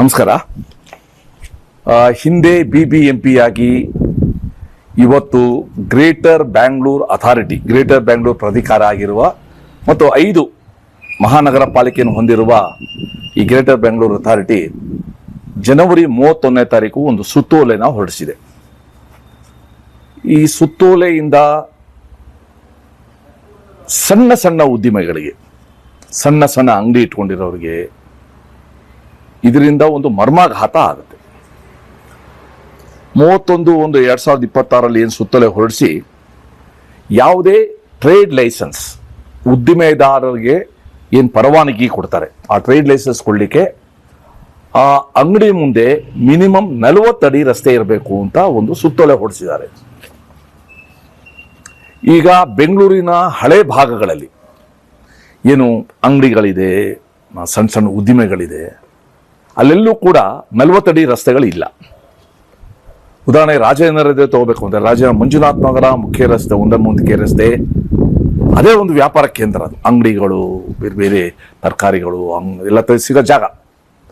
ನಮಸ್ಕಾರ. ಹಿಂದೆ BBMP ಆಗಿ ಇವತ್ತು greater Bangalore authority, greater Bangalore ಪ್ರಾಧಿಕಾರ ಆಗಿರುವ ಮತ್ತು 5 ಮಹಾನಗರ ಪಾಲಿಕೆಯನ್ನು ಹೊಂದಿರುವ ಈ ಗ್ರೇಟರ್ ಬ್ಯಾಂಗ್ಳೂರ್ ಅಥಾರಿಟಿ ಜನವರಿ 31ನೇ ತಾರೀಕು ಒಂದು ಸುತ್ತೋಲೆನ ಹೊರಡಿಸಿದೆ. ಈ ಸುತ್ತೋಲೆಯಿಂದ ಸಣ್ಣ ಸಣ್ಣ ಉದ್ದಿಮೆಗಳಿಗೆ, ಸಣ್ಣ ಸಣ್ಣ ಅಂಗಡಿ ಇಟ್ಕೊಂಡಿರೋರಿಗೆ ಇದರಿಂದ ಒಂದು ಮರ್ಮಾಘಾತ ಆಗುತ್ತೆ. 31/1/2026 ಏನು ಸುತ್ತೋಲೆ ಹೊರಡಿಸಿ ಯಾವುದೇ ಟ್ರೇಡ್ ಲೈಸೆನ್ಸ್ ಉದ್ದಿಮೆದಾರರಿಗೆ ಏನು ಪರವಾನಗಿ ಕೊಡ್ತಾರೆ, ಆ ಟ್ರೇಡ್ ಲೈಸೆನ್ಸ್ ಕೊಡಲಿಕ್ಕೆ ಆ ಅಂಗಡಿ ಮುಂದೆ ಮಿನಿಮಮ್ 40 ಅಡಿ ರಸ್ತೆ ಇರಬೇಕು ಅಂತ ಒಂದು ಸುತ್ತೋಲೆ ಹೊರಡಿಸಿದ್ದಾರೆ. ಈಗ ಬೆಂಗಳೂರಿನ ಹಳೆ ಭಾಗಗಳಲ್ಲಿ ಏನು ಅಂಗಡಿಗಳಿದೆ, ಸಣ್ಣ ಸಣ್ಣ ಉದ್ದಿಮೆಗಳಿದೆ, ಅಲ್ಲೆಲ್ಲೂ ಕೂಡ 40 ಅಡಿ ರಸ್ತೆಗಳಿಲ್ಲ. ಉದಾಹರಣೆ ರಾಜೇಂದ್ರ ತಗೋಬೇಕು ಅಂದರೆ ರಾಜೇಂದ್ರ ಮಂಜುನಾಥ್ ನಗರ ಮುಖ್ಯ ರಸ್ತೆ, ಒಂದಕ್ಕೆ ರಸ್ತೆ, ಅದೇ ಒಂದು ವ್ಯಾಪಾರ ಕೇಂದ್ರ. ಅದು ಅಂಗಡಿಗಳು, ಬೇರೆ ಬೇರೆ ತರಕಾರಿಗಳು ಎಲ್ಲ ಸಿಗೋ ಜಾಗ.